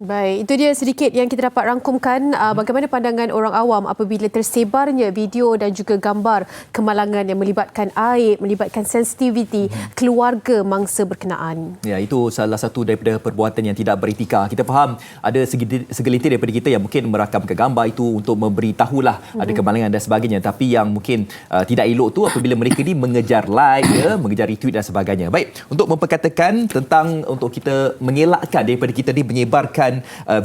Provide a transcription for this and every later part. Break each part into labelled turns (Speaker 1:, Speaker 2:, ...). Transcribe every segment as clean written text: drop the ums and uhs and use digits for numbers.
Speaker 1: Baik, itu dia sedikit yang kita dapat rangkumkan bagaimana pandangan orang awam apabila tersebarnya video dan juga gambar kemalangan yang melibatkan aib, melibatkan sensitiviti keluarga mangsa berkenaan.
Speaker 2: Ya, itu salah satu daripada perbuatan yang tidak beretika. Kita faham ada segelintir daripada kita yang mungkin merakamkan gambar itu untuk memberitahulah ada kemalangan dan sebagainya. Tapi yang mungkin tidak elok tu apabila mereka ni mengejar like, mengejar retweet dan sebagainya. Baik, untuk memperkatakan tentang untuk kita mengelakkan daripada kita ni menyebarkan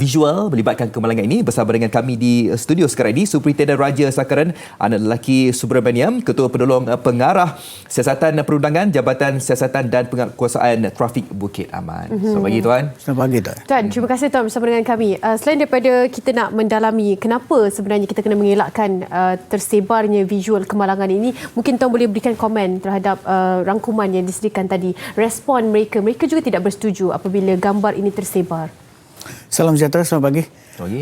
Speaker 2: visual melibatkan kemalangan ini, bersama dengan kami di studio sekarang ini Superintendent Raja Sakaran, anak lelaki Subramaniam, Ketua Penolong Pengarah Siasatan Perundangan Jabatan Siasatan dan Penguasaan Trafik Bukit Aman. Selamat pagi Tuan.
Speaker 3: Selamat pagi Tuan.
Speaker 1: Tuan, terima kasih Tuan bersama dengan kami. Selain daripada kita nak mendalami kenapa sebenarnya kita kena mengelakkan tersebarnya visual kemalangan ini, mungkin Tuan boleh berikan komen terhadap rangkuman yang disediakan tadi. Respon mereka juga tidak bersetuju apabila gambar ini tersebar.
Speaker 3: Salam sejahtera, selamat pagi.
Speaker 2: Selamat pagi.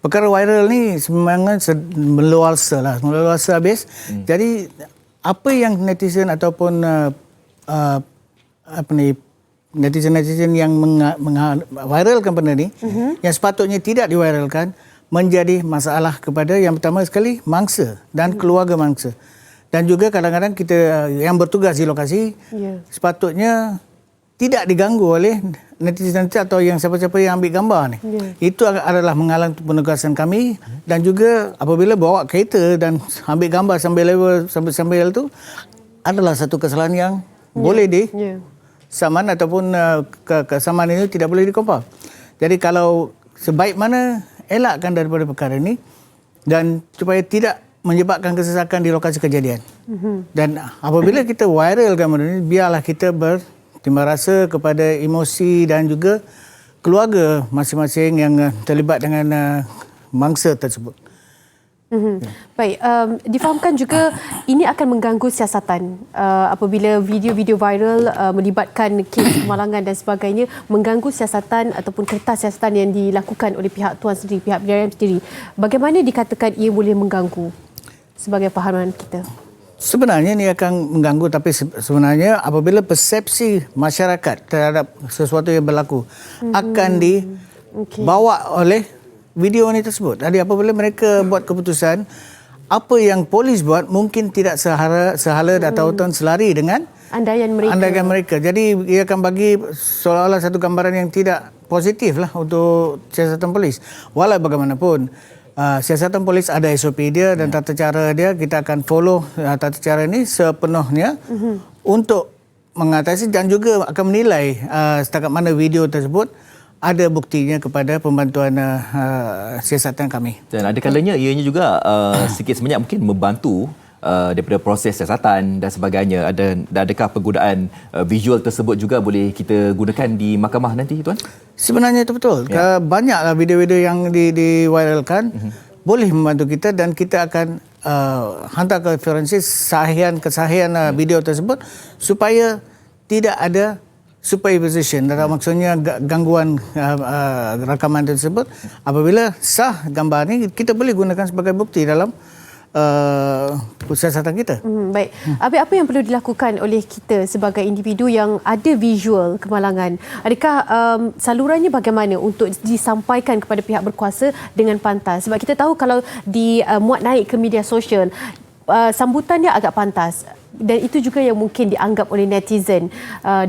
Speaker 3: Perkara viral ni sebenarnya meluasa lah, meluasa habis. Jadi apa yang netizen ataupun netizen yang viralkan benda ni, yang sepatutnya tidak diviralkan, menjadi masalah kepada yang pertama sekali mangsa dan keluarga mangsa. Dan juga kadang-kadang kita yang bertugas di lokasi sepatutnya tidak diganggu oleh netizen atau yang siapa-siapa yang ambil gambar ni. Itu adalah menghalang penugasan kami, dan juga apabila bawa kereta dan ambil gambar sambil tu adalah satu kesalahan yang boleh saman ataupun kesamaan ini tidak boleh dikompar. Jadi kalau sebaik mana elakkan daripada perkara ini dan supaya tidak menyebabkan kesesakan di lokasi kejadian. Dan apabila kita viralkan benda ini, biarlah kita berterima rasa kepada emosi dan juga keluarga masing-masing yang terlibat dengan mangsa tersebut.
Speaker 1: Baik, difahamkan juga ini akan mengganggu siasatan apabila video-video viral melibatkan kes kemalangan dan sebagainya, mengganggu siasatan ataupun kertas siasatan yang dilakukan oleh pihak Tuan sendiri, pihak PDRM sendiri. Bagaimana dikatakan ia boleh mengganggu sebagai fahaman kita?
Speaker 3: Sebenarnya ini akan mengganggu, tapi sebenarnya apabila persepsi masyarakat terhadap sesuatu yang berlaku akan dibawa oleh video ini tersebut. Jadi apabila mereka buat keputusan, apa yang polis buat mungkin tidak sehala atau selari dengan andaian mereka. Jadi ia akan bagi seolah-olah satu gambaran yang tidak positif lah untuk siasatan polis. Walau bagaimanapun, siasatan polis ada SOP dia dan tata cara dia. Kita akan follow tata cara ini sepenuhnya untuk mengatasi dan juga akan menilai setakat mana video tersebut ada buktinya kepada pembantuan siasatan kami. Dan
Speaker 2: ada kalanya ianya juga sikit sebanyak mungkin membantu daripada proses siasatan dan sebagainya. Adakah penggunaan visual tersebut juga boleh kita gunakan di mahkamah nanti Tuan?
Speaker 3: Sebenarnya itu betul. Banyaklah video-video yang diviralkan boleh membantu kita, dan kita akan hantar ke forensik kesahihan video tersebut supaya tidak ada superposition, maksudnya gangguan rakaman tersebut. Apabila sah gambar ini, kita boleh gunakan sebagai bukti dalam siasatan kita.
Speaker 1: Baik. Apa yang perlu dilakukan oleh kita sebagai individu yang ada visual kemalangan? Adakah salurannya bagaimana untuk disampaikan kepada pihak berkuasa dengan pantas? Sebab kita tahu kalau dimuat naik ke media sosial, sambutannya agak pantas. Dan itu juga yang mungkin dianggap oleh netizen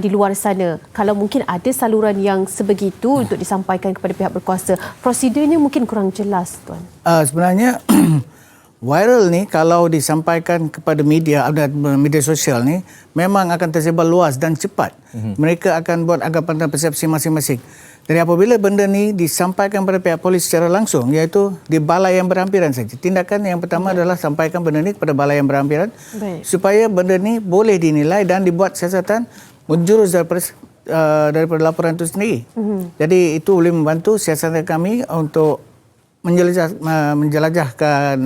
Speaker 1: di luar sana. Kalau mungkin ada saluran yang sebegitu untuk disampaikan kepada pihak berkuasa, prosedurnya mungkin kurang jelas, Tuan.
Speaker 3: Sebenarnya viral ni kalau disampaikan kepada media sosial ni memang akan tersebar luas dan cepat. Mereka akan buat anggapan dan persepsi masing-masing. Jadi apabila benda ni disampaikan kepada pihak polis secara langsung, iaitu di balai yang berhampiran saja. Tindakan yang pertama adalah sampaikan benda ni kepada balai yang berhampiran supaya benda ni boleh dinilai dan dibuat siasatan menjurus daripada laporan itu sendiri. Jadi itu boleh membantu siasatan kami untuk menjelajahkan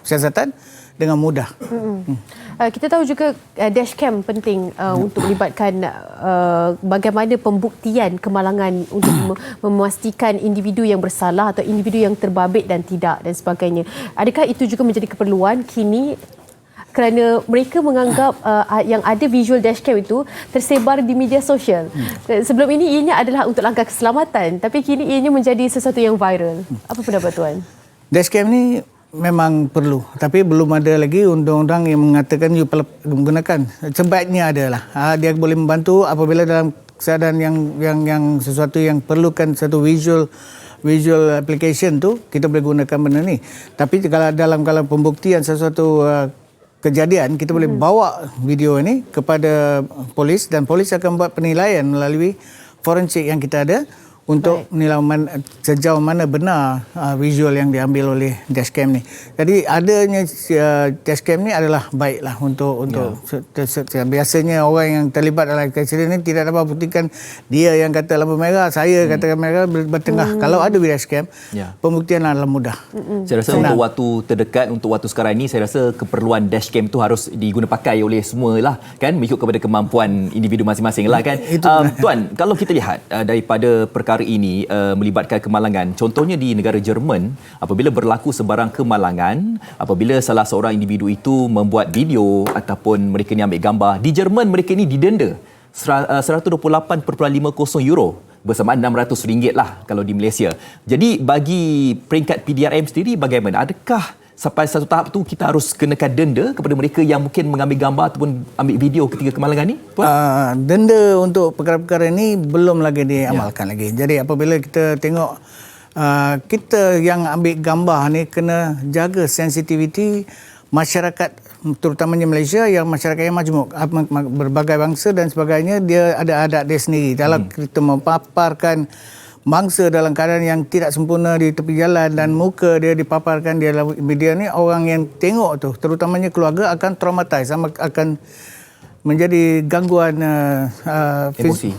Speaker 3: siasatan dengan mudah.
Speaker 1: Kita tahu juga dashcam penting untuk melibatkan bagaimana pembuktian kemalangan untuk memastikan individu yang bersalah atau individu yang terbabit dan tidak dan sebagainya. Adakah itu juga menjadi keperluan kini kerana mereka menganggap yang ada visual dashcam itu tersebar di media sosial. Sebelum ini ianya adalah untuk langkah keselamatan, tapi kini ianya menjadi sesuatu yang viral. Apa pendapat Tuan?
Speaker 3: Dashcam ni memang perlu, tapi belum ada lagi undang-undang yang mengatakan you perlu menggunakan. Sebaiknya adalah dia boleh membantu apabila dalam keadaan yang sesuatu yang perlukan satu visual application tu, kita boleh gunakan benda ni. Tapi kalau dalam pembuktian sesuatu kejadian, kita boleh bawa video ini kepada polis dan polis akan buat penilaian melalui forensik yang kita ada untuk menilai sejauh mana benar visual yang diambil oleh dashcam ni. Jadi adanya dashcam ni adalah baiklah untuk biasanya orang yang terlibat dalam insiden ni tidak dapat buktikan dia yang kata lampu merah, saya katakan merah bertengah. Kalau ada dashcam, pembuktian adalah mudah.
Speaker 2: Saya rasa untuk waktu terdekat, untuk waktu sekarang ini, saya rasa keperluan dashcam tu harus diguna pakai oleh semua lah, kan, mengikut kepada kemampuan individu masing-masing lah, kan. Tuan, kalau kita lihat daripada perkara ini melibatkan kemalangan. Contohnya di negara Jerman, apabila berlaku sebarang kemalangan, apabila salah seorang individu itu membuat video ataupun mereka ni ambil gambar, di Jerman mereka ni didenda 128.50 euro, bersamaan RM600 lah kalau di Malaysia. Jadi bagi peringkat PDRM sendiri bagaimana? Adakah sampai satu tahap tu kita harus kenakan denda kepada mereka yang mungkin mengambil gambar ataupun ambil video ketika kemalangan ni?
Speaker 3: Denda untuk perkara-perkara ini belum lagi diamalkan lagi. Jadi apabila kita tengok kita yang ambil gambar ni kena jaga sensitiviti masyarakat, terutamanya Malaysia, yang masyarakat yang majmuk, berbagai bangsa dan sebagainya, dia ada adat dia sendiri. Kalau kita memaparkan mangsa dalam keadaan yang tidak sempurna di tepi jalan dan muka dia dipaparkan di dalam media ni, orang yang tengok tu, terutamanya keluarga, akan traumatise, akan menjadi gangguan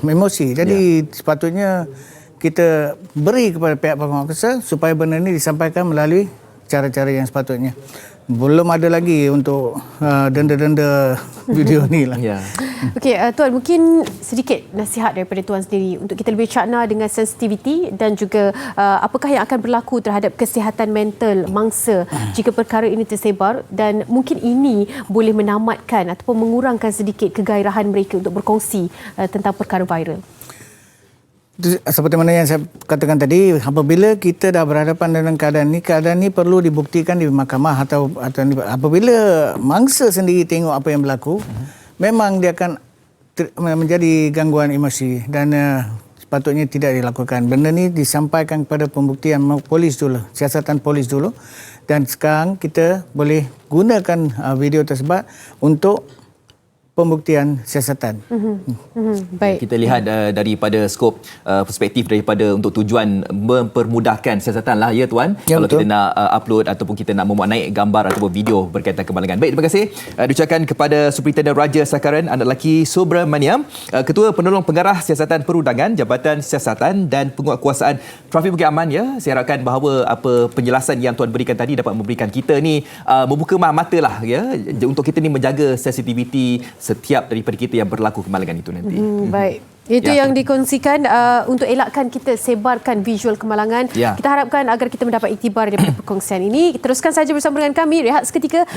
Speaker 3: emosi. Jadi sepatutnya kita beri kepada pihak penguasa supaya benda ni disampaikan melalui cara-cara yang sepatutnya. Belum ada lagi untuk denda-denda video ni lah.
Speaker 1: Okey, Tuan, mungkin sedikit nasihat daripada Tuan sendiri untuk kita lebih cakna dengan sensitiviti dan juga apakah yang akan berlaku terhadap kesihatan mental mangsa jika perkara ini tersebar, dan mungkin ini boleh menamatkan ataupun mengurangkan sedikit kegairahan mereka untuk berkongsi tentang perkara viral.
Speaker 3: Seperti mana yang saya katakan tadi, apabila kita dah berhadapan dengan keadaan ni perlu dibuktikan di mahkamah atau apabila mangsa sendiri tengok apa yang berlaku, memang dia akan menjadi gangguan emosi dan sepatutnya tidak dilakukan. Benda ni disampaikan kepada pembuktian polis dulu, siasatan polis dulu, dan sekarang kita boleh gunakan video tersebut untuk pembuktian siasatan.
Speaker 1: Baik.
Speaker 2: Kita lihat daripada skop perspektif daripada untuk tujuan mempermudahkan siasatan lah, ya Tuan.
Speaker 3: Ya,
Speaker 2: kalau betul. Kita nak upload ataupun kita nak memuat naik gambar ataupun video berkaitan kemalangan. Baik, terima kasih diucapkan kepada Superintendent Raja Sakaran, anak lelaki Subramaniam, Ketua Penolong Pengarah Siasatan Perundangan Jabatan Siasatan dan Penguatkuasaan Trafik Bukit Aman. Ya, saya harapkan bahawa apa penjelasan yang Tuan berikan tadi dapat memberikan kita ni membuka mata lah, ya, untuk kita ni menjaga sensitiviti setiap daripada kita yang berlaku kemalangan itu nanti.
Speaker 1: Baik. Itu yang dikongsikan untuk elakkan kita sebarkan visual kemalangan. Kita harapkan agar kita mendapat iktibar daripada perkongsian ini. Teruskan saja bersama dengan kami, rehat seketika.